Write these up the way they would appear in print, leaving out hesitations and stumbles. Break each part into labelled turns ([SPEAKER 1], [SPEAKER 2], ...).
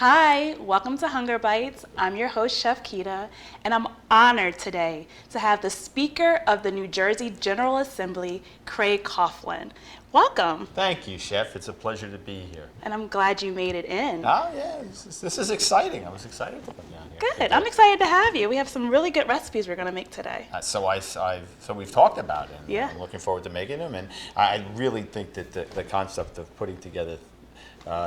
[SPEAKER 1] Hi, welcome to Hunger Bites. I'm your host, Chef Keita, and I'm honored today to have the Speaker of the New Jersey General Assembly, Craig Coughlin. Welcome.
[SPEAKER 2] Thank you, Chef. It's a pleasure to be here.
[SPEAKER 1] And I'm glad you made it in.
[SPEAKER 2] Oh, yeah, this is exciting. I was excited to come down here.
[SPEAKER 1] Good. I'm excited to have you. We have some really good recipes we're going to make today.
[SPEAKER 2] So we've talked about it.
[SPEAKER 1] Yeah.
[SPEAKER 2] I'm looking forward to making them, and I really think that the concept of putting together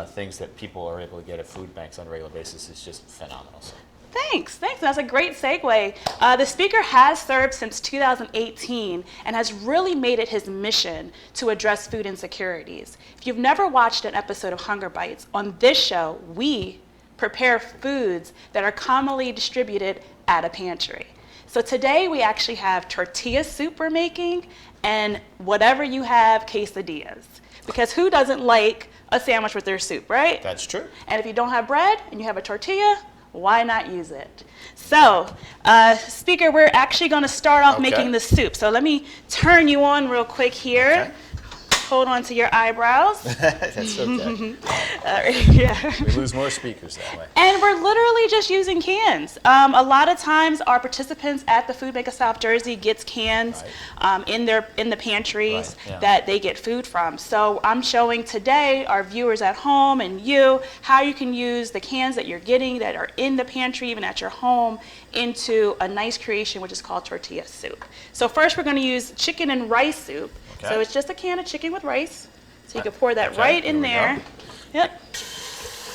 [SPEAKER 2] things that people are able to get at food banks on a regular basis is just phenomenal. So.
[SPEAKER 1] Thanks. That's a great segue. The Speaker has served since 2018 and has really made it his mission to address food insecurities. If you've never watched an episode of Hunger Bites, on this show, we prepare foods that are commonly distributed at a pantry. So today we actually have tortilla soup we're making and whatever you have, quesadillas. Because who doesn't like a sandwich with their soup, right?
[SPEAKER 2] That's true.
[SPEAKER 1] And if you don't have bread and you have a tortilla, why not use it? So, Speaker, we're actually going to start off making the soup. So let me turn you on real quick here.
[SPEAKER 2] Okay.
[SPEAKER 1] Hold on to your eyebrows.
[SPEAKER 2] That's okay.
[SPEAKER 1] All right, yeah.
[SPEAKER 2] We lose more speakers that way.
[SPEAKER 1] And we're literally just using cans. A lot of times our participants at the Food Bank of South Jersey gets cans in the pantries that they get food from. So I'm showing today our viewers at home and you how you can use the cans that you're getting that are in the pantry, even at your home, into a nice creation which is called tortilla soup. So first we're going to use chicken and rice soup.
[SPEAKER 2] Okay.
[SPEAKER 1] So it's just a can of chicken with rice. So you can pour that right in there. Yep.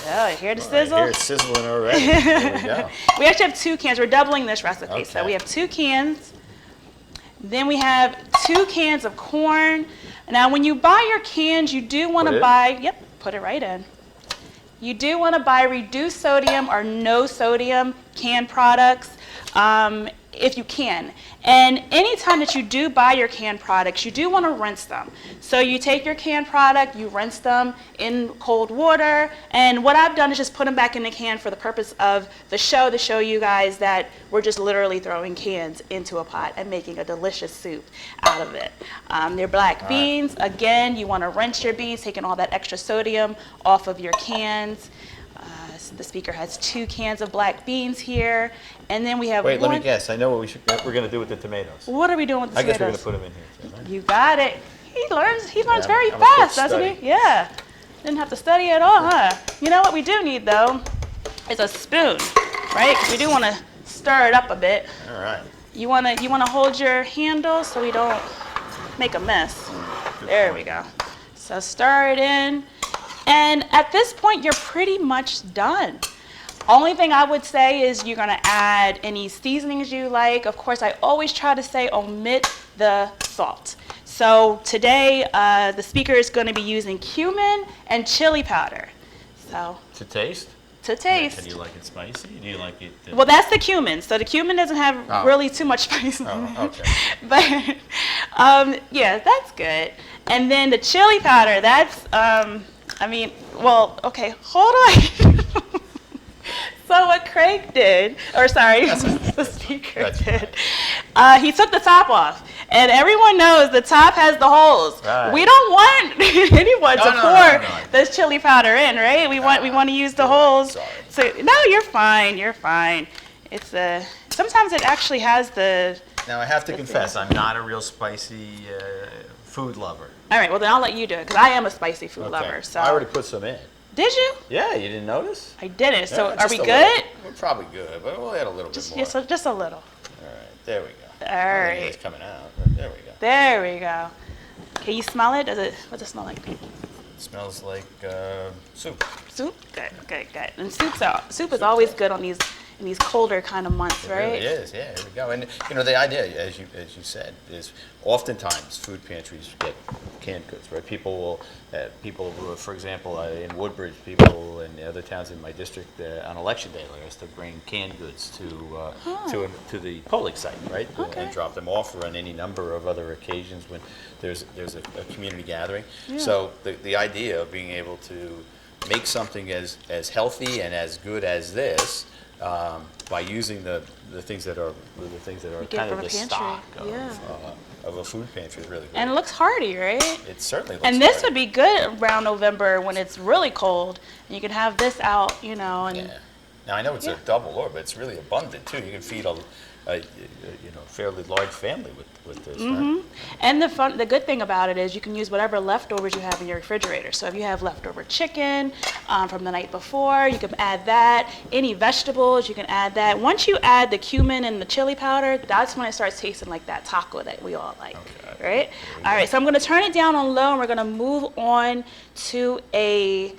[SPEAKER 1] Oh, you hear the sizzle?
[SPEAKER 2] I hear it sizzling already. There we go.
[SPEAKER 1] We actually have 2 cans. We're doubling this recipe.
[SPEAKER 2] Okay.
[SPEAKER 1] So we have 2 cans. Then we have 2 cans of corn. Now, when you buy your cans, you do want to buy, put it right in. You do want to buy reduced sodium or no sodium canned products if you can. And anytime that you do buy your canned products, you do want to rinse them. So you take your canned product, you rinse them in cold water, and what I've done is just put them back in the can for the purpose of the show to show you guys that we're just literally throwing cans into a pot and making a delicious soup out of it. They're black beans. Again, you want to rinse your beans, taking all that extra sodium off of your cans. The Speaker has 2 cans of black beans here, and then we have
[SPEAKER 2] Wait, let me guess. I know what we're going to do with the tomatoes.
[SPEAKER 1] What are we doing with the tomatoes?
[SPEAKER 2] I guess we're going to put them in here too, right?
[SPEAKER 1] You got it. He learns very fast, doesn't he? Yeah. Didn't have to study at all, huh? You know what we do need, though, is a spoon, right? Because we do want to stir it up a bit.
[SPEAKER 2] All right.
[SPEAKER 1] You want to hold your handle so we don't make a mess. There we go. So stir it in. And at this point, you're pretty much done. Only thing I would say is you're going to add any seasonings you like. Of course, I always try to say omit the salt. So today, the Speaker is going to be using cumin and chili powder. So
[SPEAKER 2] To taste?
[SPEAKER 1] To taste.
[SPEAKER 2] Do you like it spicy? Do you like it?
[SPEAKER 1] Well, that's the cumin. So the cumin doesn't have really too much spice.
[SPEAKER 2] Oh, okay.
[SPEAKER 1] But yeah, that's good. And then the chili powder, that's hold on. So what Craig did, the Speaker did, he took the top off. And everyone knows the top has the holes.
[SPEAKER 2] Right.
[SPEAKER 1] We don't want anyone to pour this chili powder in, right? We want to use the holes.
[SPEAKER 2] Sorry.
[SPEAKER 1] So no, you're fine. It's sometimes it actually has the.
[SPEAKER 2] Now I have to confess, I'm not a real spicy food lover.
[SPEAKER 1] All right, well then I'll let you do it because I am a spicy food lover. So
[SPEAKER 2] I already put some in.
[SPEAKER 1] Did you?
[SPEAKER 2] Yeah, you didn't notice?
[SPEAKER 1] I didn't. So
[SPEAKER 2] Yeah,
[SPEAKER 1] are we good?
[SPEAKER 2] We're probably good, but we'll add a little bit more.
[SPEAKER 1] Yeah, so just a little.
[SPEAKER 2] All right, there we go.
[SPEAKER 1] All right.
[SPEAKER 2] It's coming out. There we go.
[SPEAKER 1] There we go. Can you smell it? What's it smell like?
[SPEAKER 2] It smells like soup.
[SPEAKER 1] Soup? Good. And soup is always good on in these colder kind of months, right?
[SPEAKER 2] It really is, yeah, here we go. And the idea, as you said, is oftentimes food pantries get canned goods, right? People, for example, in Woodbridge, people in the other towns in my district on election day, like us to bring canned goods to the polling site, right?
[SPEAKER 1] Okay.
[SPEAKER 2] And drop them off, or on any number of other occasions when there's a community gathering.
[SPEAKER 1] Yeah.
[SPEAKER 2] So the idea of being able to make something as healthy and as good as this by using the things that are
[SPEAKER 1] get
[SPEAKER 2] kind
[SPEAKER 1] from
[SPEAKER 2] of
[SPEAKER 1] a
[SPEAKER 2] the
[SPEAKER 1] pantry.
[SPEAKER 2] stock
[SPEAKER 1] Yeah.
[SPEAKER 2] of a food pantry is really good.
[SPEAKER 1] And it looks hearty, right?
[SPEAKER 2] It certainly looks
[SPEAKER 1] And this
[SPEAKER 2] hearty.
[SPEAKER 1] would be good around November when it's really cold. And you can have this out, and
[SPEAKER 2] Yeah. Now I know it's a double order, but it's really abundant too. You can feed a fairly large family with this. Right?
[SPEAKER 1] And the good thing about it is you can use whatever leftovers you have in your refrigerator. So if you have leftover chicken from the night before, you can add that. Any vegetables, you can add that. Once you add the cumin and the chili powder, that's when it starts tasting like that taco that we all like, right? All right, so I'm going to turn it down on low, and we're going to move on to a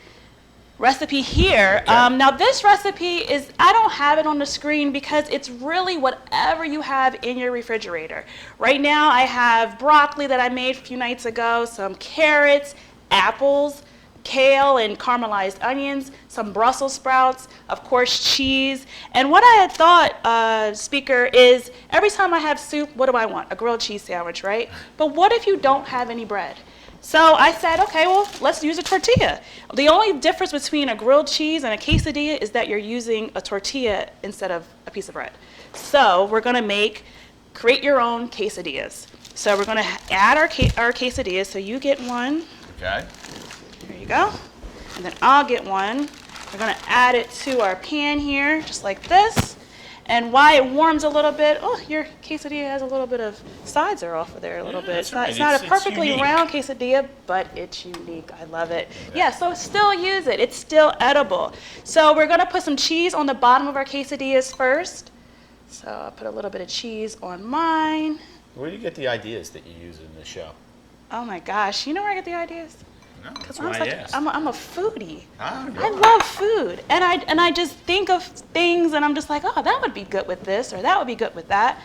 [SPEAKER 1] recipe here.
[SPEAKER 2] Okay.
[SPEAKER 1] Now this recipe is, I don't have it on the screen because it's really whatever you have in your refrigerator. Right now I have broccoli that I made a few nights ago, some carrots, apples, kale and caramelized onions, some Brussels sprouts, of course cheese. And what I had thought, Speaker, is every time I have soup, what do I want? A grilled cheese sandwich, right? But what if you don't have any bread? So I said, okay, well, let's use a tortilla. The only difference between a grilled cheese and a quesadilla is that you're using a tortilla instead of a piece of bread. So we're going to create your own quesadillas. So we're going to add our quesadillas. So you get one.
[SPEAKER 2] Okay.
[SPEAKER 1] There you go. And then I'll get one. We're going to add it to our pan here, just like this. And while it warms a little bit, your quesadilla has a little bit of sides are off of there a little bit.
[SPEAKER 2] That's right.
[SPEAKER 1] It's not a
[SPEAKER 2] It's
[SPEAKER 1] perfectly
[SPEAKER 2] unique.
[SPEAKER 1] round quesadilla, but it's unique. I love it. Yeah, so still use it. It's still edible. So we're going to put some cheese on the bottom of our quesadillas first. So I'll put a little bit of cheese on mine.
[SPEAKER 2] Where do you get the ideas that you use in the show?
[SPEAKER 1] Oh my gosh, you know where I get the ideas?
[SPEAKER 2] No, that's
[SPEAKER 1] I'm,
[SPEAKER 2] why I asked.
[SPEAKER 1] I'm a foodie.
[SPEAKER 2] Ah,
[SPEAKER 1] I love food, and I just think of things, and I'm just like, oh, that would be good with this, or that would be good with that.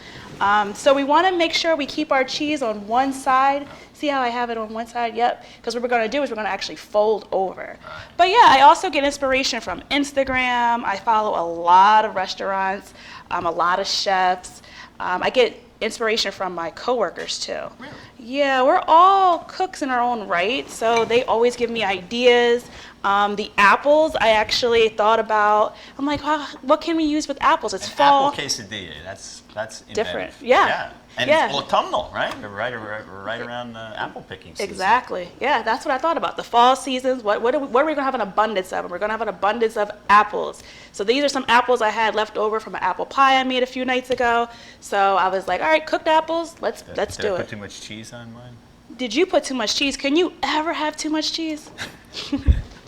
[SPEAKER 1] So we want to make sure we keep our cheese on one side. See how I have it on one side? Yep. Because what we're going to do is we're going to actually fold over. But yeah, I also get inspiration from Instagram. I follow a lot of restaurants, a lot of chefs. I get inspiration from my coworkers too.
[SPEAKER 2] Really?
[SPEAKER 1] Yeah, we're all cooks in our own right, so they always give me ideas. The apples, I actually thought about. I'm like, what can we use with apples? It's fall.
[SPEAKER 2] Apple quesadilla. That's inventive.
[SPEAKER 1] Different. Yeah.
[SPEAKER 2] And
[SPEAKER 1] Yeah.
[SPEAKER 2] it's autumnal, right? We're right around apple picking season.
[SPEAKER 1] Exactly. Yeah, that's what I thought about. The fall seasons, what are we going to have an abundance of? And we're going to have an abundance of apples. So these are some apples I had left over from an apple pie I made a few nights ago. So I was like, all right, cooked apples, let's
[SPEAKER 2] Did
[SPEAKER 1] do
[SPEAKER 2] I
[SPEAKER 1] it.
[SPEAKER 2] put too much cheese on mine?
[SPEAKER 1] Did you put too much cheese? Can you ever have too much cheese?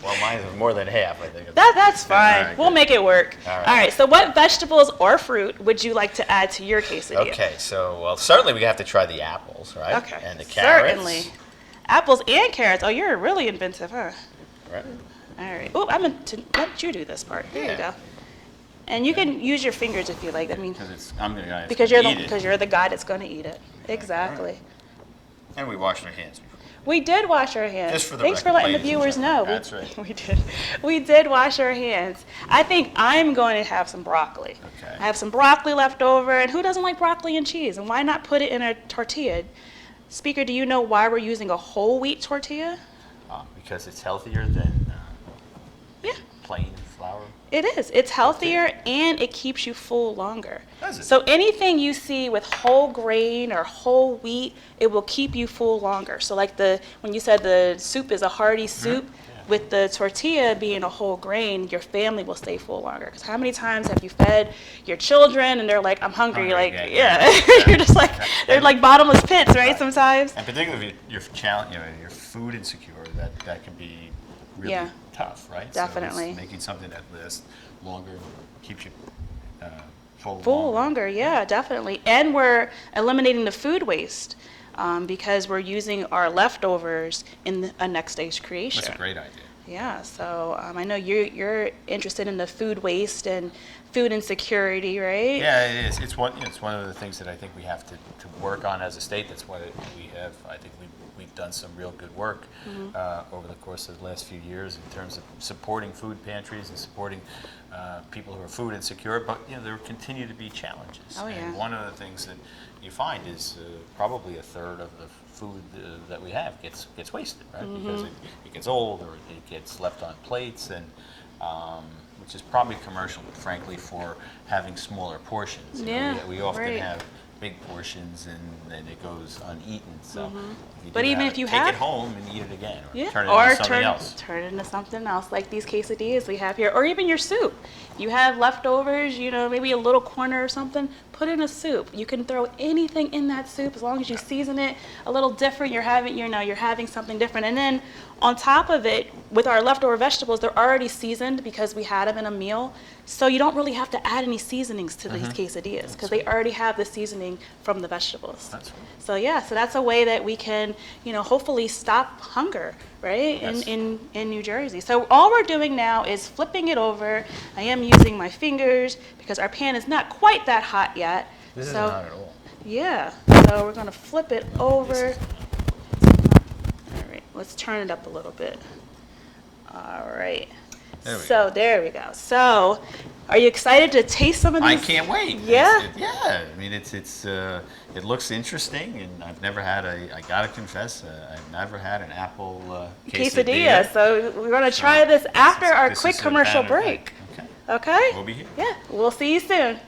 [SPEAKER 2] Well, mine is more than half, I think.
[SPEAKER 1] That's fine.
[SPEAKER 2] All right,
[SPEAKER 1] We'll
[SPEAKER 2] good.
[SPEAKER 1] make it work.
[SPEAKER 2] All right.
[SPEAKER 1] All right, so what vegetables or fruit would you like to add to your quesadilla?
[SPEAKER 2] Okay, so well, certainly we have to try the apples, right?
[SPEAKER 1] Okay.
[SPEAKER 2] And the carrots.
[SPEAKER 1] Certainly. Apples and carrots. Oh, you're really inventive, huh?
[SPEAKER 2] Right.
[SPEAKER 1] All right. Oh, I'm going to let you do this part. There you
[SPEAKER 2] Yeah.
[SPEAKER 1] go. And you can use your fingers if you like. I mean,
[SPEAKER 2] Because
[SPEAKER 1] you're the guy that's going to eat it. Exactly.
[SPEAKER 2] And we washed our hands before.
[SPEAKER 1] We did wash our hands.
[SPEAKER 2] Just for the
[SPEAKER 1] Thanks for
[SPEAKER 2] record,
[SPEAKER 1] letting the
[SPEAKER 2] ladies and
[SPEAKER 1] viewers know.
[SPEAKER 2] gentlemen. That's right.
[SPEAKER 1] We did. We did wash our hands. I think I'm going to have some broccoli.
[SPEAKER 2] Okay.
[SPEAKER 1] I have some broccoli left over, and who doesn't like broccoli and cheese? And why not put it in a tortilla? Speaker, do you know why we're using a whole wheat tortilla?
[SPEAKER 2] Because it's healthier than
[SPEAKER 1] Yeah.
[SPEAKER 2] plain flour.
[SPEAKER 1] It is. It's healthier and it keeps you full longer.
[SPEAKER 2] Does it?
[SPEAKER 1] So anything you see with whole grain or whole wheat, it will keep you full longer. So like when you said the soup is a hearty soup, with the tortilla being a whole grain, your family will stay full longer. Because how many times have you fed your children and they're like, I'm hungry,
[SPEAKER 2] Hungry,
[SPEAKER 1] like,
[SPEAKER 2] yeah.
[SPEAKER 1] You're just like, they're like bottomless pits, right, sometimes?
[SPEAKER 2] And particularly if you're food insecure, that can be really
[SPEAKER 1] Yeah.
[SPEAKER 2] tough, right?
[SPEAKER 1] Definitely.
[SPEAKER 2] So it's making something that lasts longer keeps you full
[SPEAKER 1] Longer, yeah, definitely. And we're eliminating the food waste because we're using our leftovers in a next day's creation.
[SPEAKER 2] That's a great idea.
[SPEAKER 1] Yeah, so I know you're interested in the food waste and food insecurity, right?
[SPEAKER 2] Yeah, it is. It's one of the things that I think we have to work on as a state. That's why I think we've done some real good work over the course of the last few years in terms of supporting food pantries and supporting people who are food insecure. But there continue to be challenges.
[SPEAKER 1] Oh, yeah.
[SPEAKER 2] And one of the things that you find is probably a third of the food that we have gets wasted, right? Because it gets old or it gets left on plates, and which is probably commercial, but frankly for having smaller portions. You know,
[SPEAKER 1] Yeah,
[SPEAKER 2] we often
[SPEAKER 1] right.
[SPEAKER 2] have big portions and then it goes uneaten. So if you
[SPEAKER 1] But
[SPEAKER 2] do
[SPEAKER 1] even
[SPEAKER 2] have
[SPEAKER 1] if you
[SPEAKER 2] take
[SPEAKER 1] have-
[SPEAKER 2] it home and eat it again, or
[SPEAKER 1] Yeah,
[SPEAKER 2] turn it
[SPEAKER 1] or
[SPEAKER 2] into something else.
[SPEAKER 1] turn it into something else, like these quesadillas we have here, or even your soup. You have leftovers, you know, maybe a little corner or something, put in a soup. You can throw anything in that soup as long as you season it a little different. You're having something different. And then on top of it, with our leftover vegetables, they're already seasoned because we had them in a meal. So you don't really have to add any seasonings to these quesadillas because they already have the seasoning from the vegetables.
[SPEAKER 2] That's right.
[SPEAKER 1] So yeah, so that's a way that we can, you know, hopefully stop hunger, right,
[SPEAKER 2] Yes.
[SPEAKER 1] in New Jersey. So all we're doing now is flipping it over. I am using my fingers because our pan is not quite that hot yet.
[SPEAKER 2] This isn't
[SPEAKER 1] so,
[SPEAKER 2] hot at all.
[SPEAKER 1] Yeah, so we're gonna flip it over. All right, let's turn it up a little bit. All right.
[SPEAKER 2] There we
[SPEAKER 1] So there we go. So, are you excited to taste some of
[SPEAKER 2] I
[SPEAKER 1] these?
[SPEAKER 2] can't wait.
[SPEAKER 1] Yeah?
[SPEAKER 2] Yeah. I mean, it looks interesting, and I've never had I gotta confess, I've never had an apple
[SPEAKER 1] Quesadilla. So we're gonna try this after our
[SPEAKER 2] this
[SPEAKER 1] quick
[SPEAKER 2] is a
[SPEAKER 1] commercial
[SPEAKER 2] pattern
[SPEAKER 1] break.
[SPEAKER 2] thing. Okay.
[SPEAKER 1] Okay?
[SPEAKER 2] We'll be here.
[SPEAKER 1] Yeah, we'll see you soon.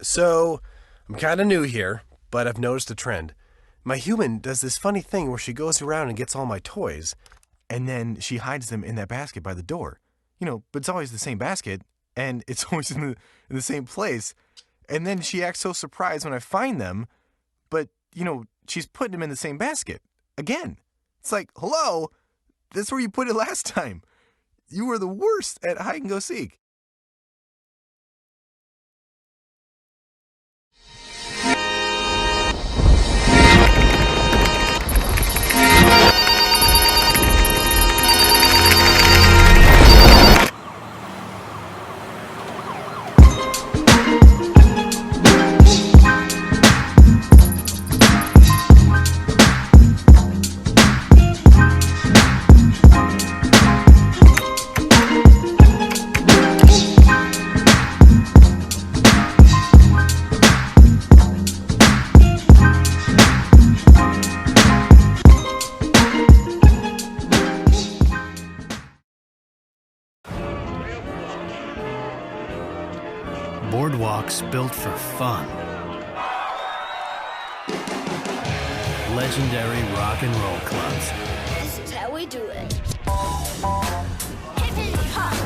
[SPEAKER 3] So, I'm kind of new here, but I've noticed a trend. My human does this funny thing where she goes around and gets all my toys, and then she hides them in that basket by the door. You know, but it's always the same basket, and it's always in the same place. And then she acts so surprised when I find them, but, you know, she's putting them in the same basket. Again. It's like, hello, that's where you put it last time. You were the worst at hide and go seek.
[SPEAKER 4] Boardwalks built for fun. Legendary rock and roll clubs.
[SPEAKER 5] This is how we do it. Hip hop.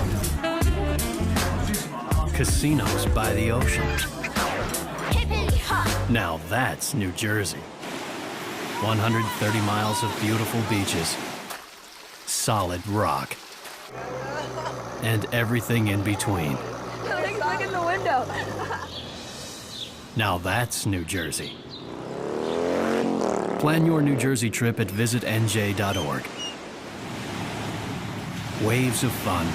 [SPEAKER 4] Casinos by the ocean.
[SPEAKER 5] Hip hop.
[SPEAKER 4] Now that's New Jersey. 130 miles of beautiful beaches. Solid rock. And everything in between.
[SPEAKER 5] Look in the window.
[SPEAKER 4] Now that's New Jersey. Plan your New Jersey trip at visitnj.org. Waves of fun.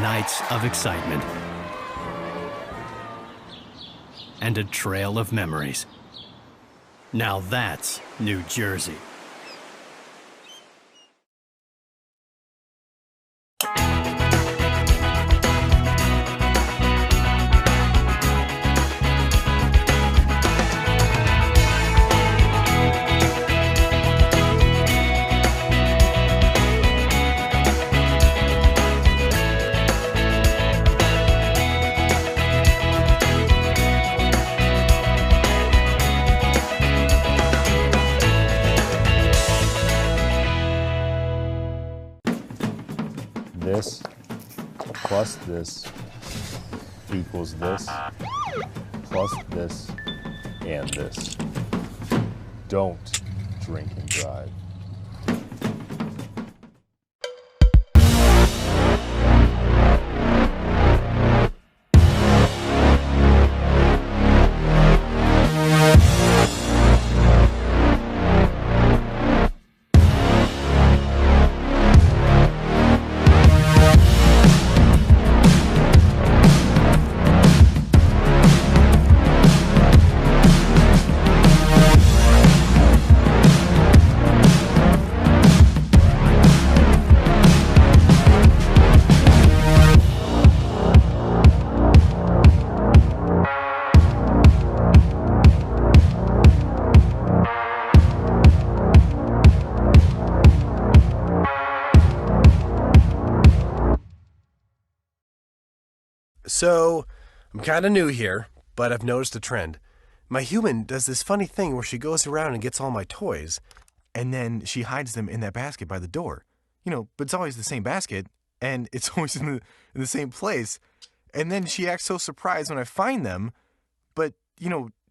[SPEAKER 4] Nights of excitement. And a trail of memories. Now that's New Jersey.
[SPEAKER 6] This plus this equals this, plus this, and this. Don't drink and drive.
[SPEAKER 3] So, I'm kind of new here, but I've noticed a trend. My human does this funny thing where she goes around and gets all my toys, and then she hides them in that basket by the door. But it's always the same basket, and it's always in the same place. And then she acts so surprised when I find them, but,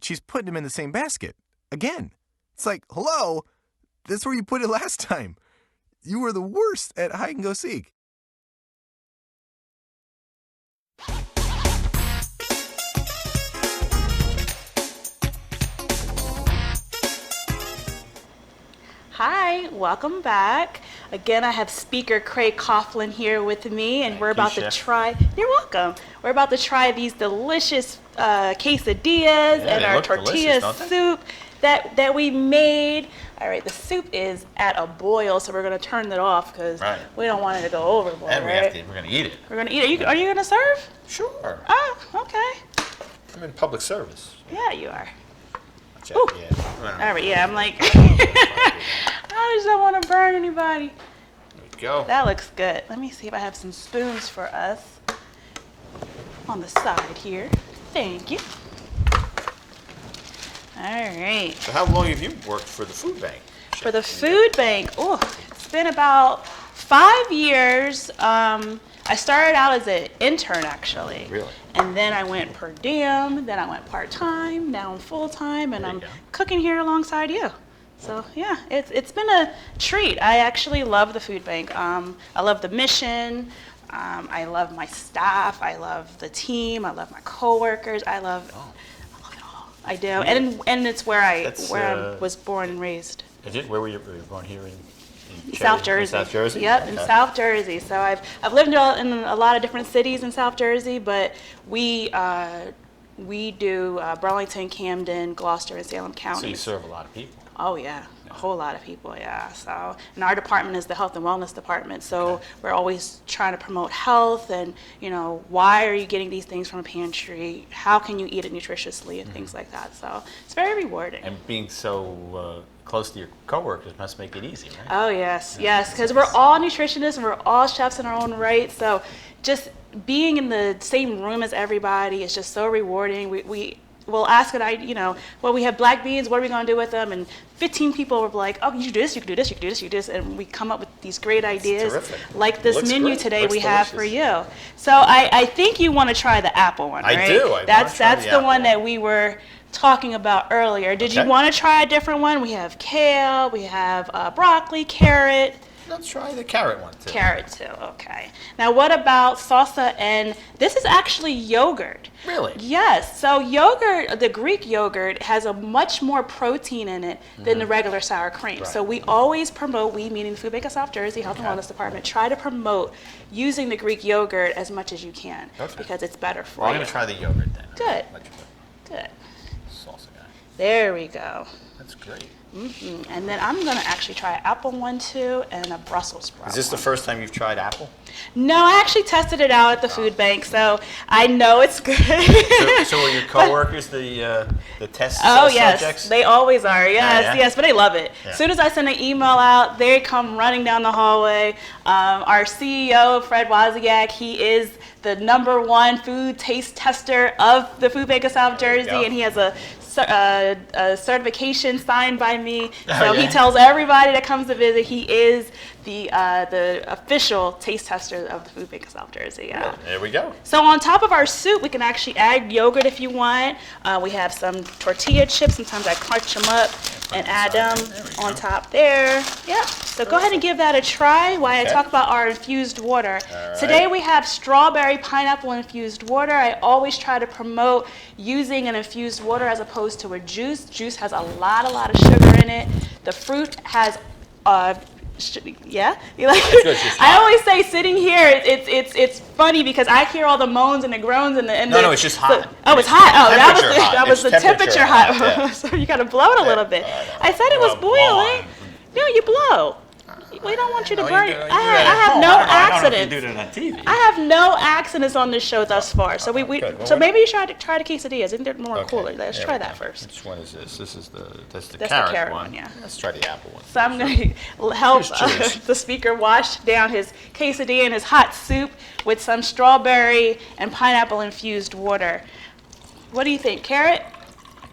[SPEAKER 3] she's putting them in the same basket. Again. It's like, hello, that's where you put it last time. You were the worst at hide and go seek.
[SPEAKER 1] Hi, welcome back. Again, I have speaker Craig Coughlin here with me, and we're about to try. You're welcome. We're about to try these delicious quesadillas and our tortilla soup that we made. All right, the soup is at a boil, so we're gonna turn it off because we don't want it to go overboard.
[SPEAKER 2] And we're gonna eat it.
[SPEAKER 1] We're gonna eat it. Are you gonna serve?
[SPEAKER 2] Sure.
[SPEAKER 1] Oh, okay.
[SPEAKER 2] I'm in public service.
[SPEAKER 1] Yeah, you are.
[SPEAKER 2] Ooh.
[SPEAKER 1] Yeah. All right, yeah, I'm like, I just don't want to burn anybody.
[SPEAKER 2] There we go.
[SPEAKER 1] That looks good. Let me see if I have some spoons for us on the side here. Thank you. All right.
[SPEAKER 2] So how long have you worked for the food bank?
[SPEAKER 1] For the food bank, it's been about 5 years. I started out as an intern, actually.
[SPEAKER 2] Really?
[SPEAKER 1] And then I went per diem, then I went part-time, now I'm full-time, and I'm cooking here alongside you. So yeah, it's been a treat. I actually love the food bank. I love the mission. I love my staff. I love the team. I love my coworkers. I love it all. I do. And it's where I was born and raised.
[SPEAKER 2] Is it? Where were you born here in
[SPEAKER 1] South Jersey.
[SPEAKER 2] South Jersey?
[SPEAKER 1] Yep, in South Jersey. So I've lived in a lot of different cities in South Jersey, but we do Burlington, Camden, Gloucester, and Salem counties.
[SPEAKER 2] So you serve a lot of people.
[SPEAKER 1] Oh yeah, a whole lot of people, yeah. So, and our department is the health and wellness department. So we're always trying to promote health and, why are you getting these things from a pantry? How can you eat it nutritiously and things like that. So it's very rewarding.
[SPEAKER 2] And being so close to your coworkers must make it easy, right?
[SPEAKER 1] Oh yes, because we're all nutritionists and we're all chefs in our own right. So just being in the same room as everybody is just so rewarding. We'll ask it, we have black beans, what are we going to do with them? And 15 people were like, oh, you do this, you can do this, you can do this, you can do this. And we come up with these great ideas.
[SPEAKER 2] Terrific.
[SPEAKER 1] Like this menu
[SPEAKER 2] great.
[SPEAKER 1] today
[SPEAKER 2] Looks
[SPEAKER 1] we have
[SPEAKER 2] delicious.
[SPEAKER 1] for you. So I think you want to try the apple one, right?
[SPEAKER 2] I do.
[SPEAKER 1] That's the one that we were talking about earlier. Did you want to try a different one? We have kale, we have broccoli, carrot.
[SPEAKER 2] Let's try the carrot one too.
[SPEAKER 1] Carrot too, okay. Now what about salsa? And this is actually yogurt.
[SPEAKER 2] Really?
[SPEAKER 1] Yes, so yogurt, the Greek yogurt has a much more protein in it than the regular sour cream.
[SPEAKER 2] Right.
[SPEAKER 1] So we always promote, we meaning the Food Bank of South Jersey Health and Wellness Department, try to promote using the Greek yogurt as much as you can because it's better for you.
[SPEAKER 2] I'm going to try the yogurt then.
[SPEAKER 1] Good.
[SPEAKER 2] Much better.
[SPEAKER 1] Good.
[SPEAKER 2] Salsa guy.
[SPEAKER 1] There we go.
[SPEAKER 2] That's great.
[SPEAKER 1] And then I'm going to actually try an apple one too and a Brussels sprout.
[SPEAKER 2] Is this the first time you've tried apple?
[SPEAKER 1] No, I actually tested it out at the food bank, so I know it's good.
[SPEAKER 2] So are your coworkers the test
[SPEAKER 1] yes,
[SPEAKER 2] subjects?
[SPEAKER 1] they always are. Yes,
[SPEAKER 2] yeah?
[SPEAKER 1] yes, but they love it.
[SPEAKER 2] Yeah.
[SPEAKER 1] As soon as I send an email out, they come running down the hallway. Our CEO, Fred Wozniak, he is the #1 food taste tester of the Food Bank of South Jersey, and he has a a certification signed by me. So he tells everybody that comes to visit he is the official taste tester of the Food Bank of South Jersey. Yeah.
[SPEAKER 2] There we go.
[SPEAKER 1] So on top of our soup, we can actually add yogurt if you want. We have some tortilla chips. Sometimes I crunch them up and add them on top there. Yeah. So go ahead and give that a try while I talk about our infused water. Today we have strawberry pineapple infused water. I always try to promote using an infused water as opposed to a juice. Juice has a lot of sugar in it. The fruit has yeah, you like it? I always say sitting here, it's funny because I hear all the moans and the groans and the.
[SPEAKER 2] No, it's just hot.
[SPEAKER 1] Oh, it's hot. Oh, that was the
[SPEAKER 2] It's
[SPEAKER 1] temperature hot.
[SPEAKER 2] yeah.
[SPEAKER 1] So you gotta blow it a little bit. I said it was boiling. No, you blow. We don't want you to burn. I have no accidents.
[SPEAKER 2] I don't know if you do it on TV.
[SPEAKER 1] I have no accidents on this show thus far. So so maybe you try the quesadillas. I think they're more cooler. Let's try that first.
[SPEAKER 2] Which one is this? This is that's the
[SPEAKER 1] That's the
[SPEAKER 2] carrot
[SPEAKER 1] one, yeah.
[SPEAKER 2] Let's try the apple one.
[SPEAKER 1] So I'm going to help
[SPEAKER 2] Cheers.
[SPEAKER 1] the speaker wash down his quesadilla and his hot soup with some strawberry and pineapple infused water. What do you think, carrot?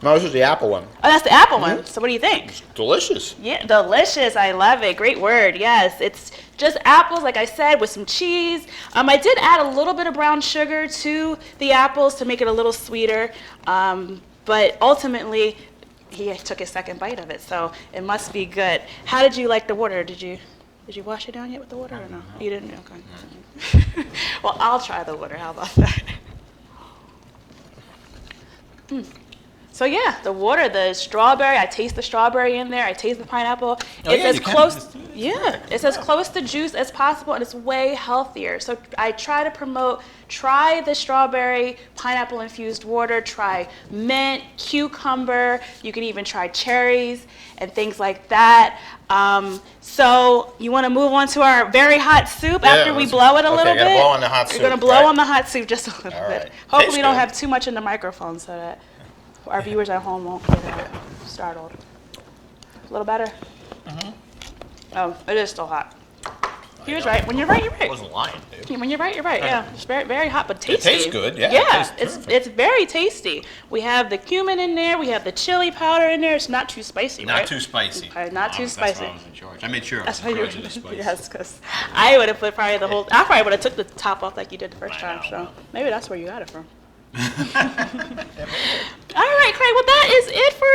[SPEAKER 2] No, this is the apple one.
[SPEAKER 1] Oh, that's the apple one. So what do you think?
[SPEAKER 2] Delicious.
[SPEAKER 1] Yeah, delicious. I love it. Great word. Yes, it's just apples, like I said, with some cheese. I did add a little bit of brown sugar to the apples to make it a little sweeter. But ultimately, he took his second bite of it, so it must be good. How did you like the water? Did you wash it down yet with the water or no? You didn't? Okay. Well, I'll try the water. How about that? So yeah, the water, the strawberry, I taste the strawberry in there, I taste the pineapple. It's as close, it's as close to juice as possible, and it's way healthier. So I try to promote, try the strawberry pineapple infused water, try mint, cucumber, you can even try cherries and things like that. So you want to move on to our very hot soup after we blow it a little bit?
[SPEAKER 2] Blow on the hot soup.
[SPEAKER 1] We're going to blow on the hot soup just a little bit.
[SPEAKER 2] Right.
[SPEAKER 1] Hopefully we don't have too much in the microphone so that our viewers at home won't get startled. A little better? Oh, it is still hot. He was right. When you're right, you're right.
[SPEAKER 2] I wasn't lying, dude.
[SPEAKER 1] When you're right, you're right. Yeah, it's very, very hot, but tasty.
[SPEAKER 2] It tastes good, yeah.
[SPEAKER 1] Yeah,
[SPEAKER 2] It tastes
[SPEAKER 1] it's very tasty. We have the cumin in there. We have the chili powder in there. It's not too spicy, right?
[SPEAKER 2] Not too spicy.
[SPEAKER 1] Not too spicy.
[SPEAKER 2] That's why I was in charge. I made sure I was
[SPEAKER 1] That's why
[SPEAKER 2] in
[SPEAKER 1] you
[SPEAKER 2] charge of the spice.
[SPEAKER 1] yes, because I would have put probably the whole. I probably would have took the top off like you did the first time. So maybe that's where you got it from. All right, Craig. Well, that is it for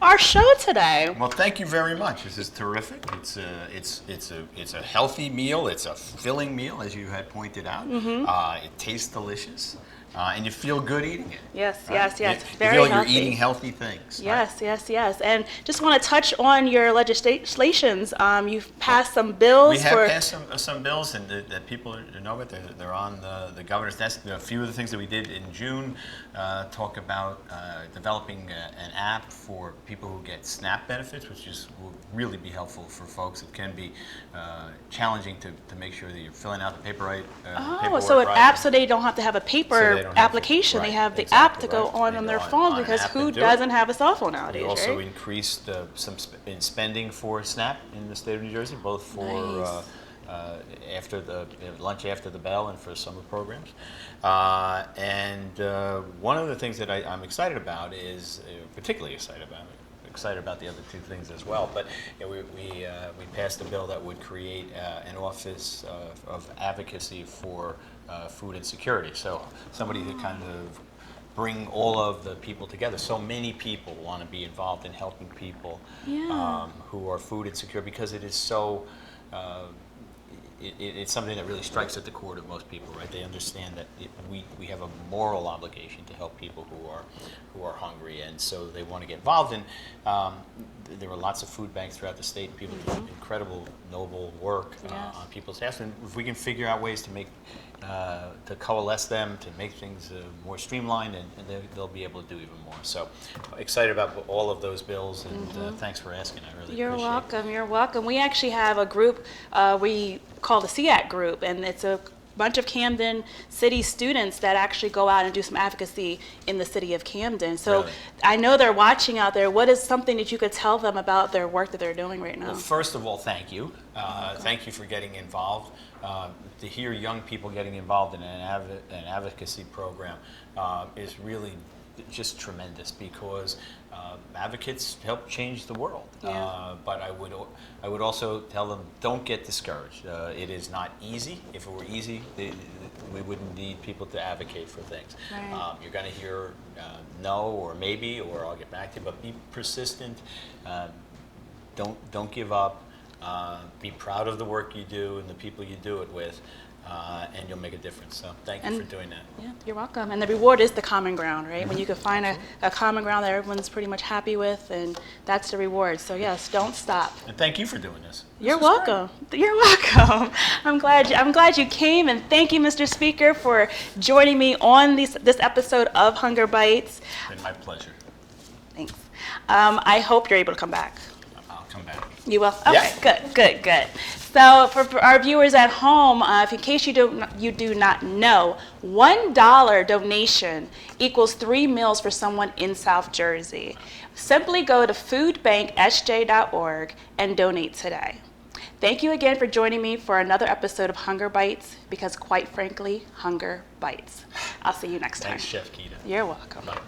[SPEAKER 1] our show today.
[SPEAKER 2] Well, thank you very much. This is terrific. It's a healthy meal. It's a filling meal, as you had pointed out. It tastes delicious. And you feel good eating it.
[SPEAKER 1] Yes,
[SPEAKER 2] right?
[SPEAKER 1] yes, yes.
[SPEAKER 2] You
[SPEAKER 1] Very
[SPEAKER 2] feel like
[SPEAKER 1] healthy.
[SPEAKER 2] you're eating healthy things.
[SPEAKER 1] Yes,
[SPEAKER 2] right?
[SPEAKER 1] yes, yes. And just want to touch on your legislations. You've passed some bills.
[SPEAKER 2] We have passed some bills, and that people know it. They're on the governor's desk. A few of the things that we did in June talk about developing an app for people who get SNAP benefits, which will really be helpful for folks. It can be challenging to make sure that you're filling out the paperwork
[SPEAKER 1] so an
[SPEAKER 2] right.
[SPEAKER 1] app, so they don't have to have a paper
[SPEAKER 2] don't have to-
[SPEAKER 1] application. They
[SPEAKER 2] right,
[SPEAKER 1] have the
[SPEAKER 2] exactly,
[SPEAKER 1] app to go
[SPEAKER 2] right.
[SPEAKER 1] on
[SPEAKER 2] They
[SPEAKER 1] their
[SPEAKER 2] go
[SPEAKER 1] phone
[SPEAKER 2] on
[SPEAKER 1] because
[SPEAKER 2] an app
[SPEAKER 1] who
[SPEAKER 2] and do it.
[SPEAKER 1] doesn't have a cell phone nowadays,
[SPEAKER 2] We also
[SPEAKER 1] right?
[SPEAKER 2] increased in spending for SNAP in the state of New Jersey, both for after the lunch after the bell and for summer programs. One of the things that I'm excited about is particularly excited about the other two things as well. But we passed a bill that would create an office of advocacy for food insecurity. So somebody to kind of bring all of the people together. So many people want to be involved in helping people who are food insecure because it is so. It's something that really strikes at the core of most people, right? They understand that we have a moral obligation to help people who are hungry, and so they want to get involved. And there are lots of food banks throughout the state. People do incredible, noble work on people's behalf, and if we can figure out ways to make to coalesce them, to make things more streamlined, and they'll be able to do even more. So excited about all of those bills, and thanks for asking. I really
[SPEAKER 1] You're
[SPEAKER 2] appreciate
[SPEAKER 1] welcome. You're welcome. We actually have a group we call the SEAC group, and it's a bunch of Camden City students that actually go out and do some advocacy in the city of Camden. So
[SPEAKER 2] Really?
[SPEAKER 1] I know they're watching out there. What is something that you could tell them about their work that they're doing right now?
[SPEAKER 2] Well, first of all, thank you. Thank you for getting involved. To hear young people getting involved in an advocacy program is really just tremendous because advocates help change the world.
[SPEAKER 1] Yeah.
[SPEAKER 2] But I would also tell them, don't get discouraged. It is not easy. If it were easy, we wouldn't need people to advocate for things.
[SPEAKER 1] Right.
[SPEAKER 2] You're going to hear no or maybe, or I'll get back to you, but be persistent. Don't give up. Be proud of the work you do and the people you do it with, and you'll make a difference. So thank you for doing that.
[SPEAKER 1] Yeah, you're welcome. And the reward is the common ground, right? When you can find a common ground that everyone's pretty much happy with, and that's the reward. So yes, don't stop.
[SPEAKER 2] And thank you for doing this.
[SPEAKER 1] You're welcome. You're welcome. I'm glad you came, and thank you, Mr. Speaker, for joining me on this episode of Hunger Bites.
[SPEAKER 2] It's been my pleasure.
[SPEAKER 1] Thanks. I hope you're able to come back.
[SPEAKER 2] I'll come back.
[SPEAKER 1] You will? Okay,
[SPEAKER 2] Yeah.
[SPEAKER 1] good. So for our viewers at home, if in case you do not know, $1 donation equals 3 meals for someone in South Jersey. Simply go to foodbanksj.org and donate today. Thank you again for joining me for another episode of Hunger Bites, because quite frankly, hunger bites. I'll see you next time.
[SPEAKER 2] Thanks, Chef Keita.
[SPEAKER 1] You're welcome.
[SPEAKER 2] Bye.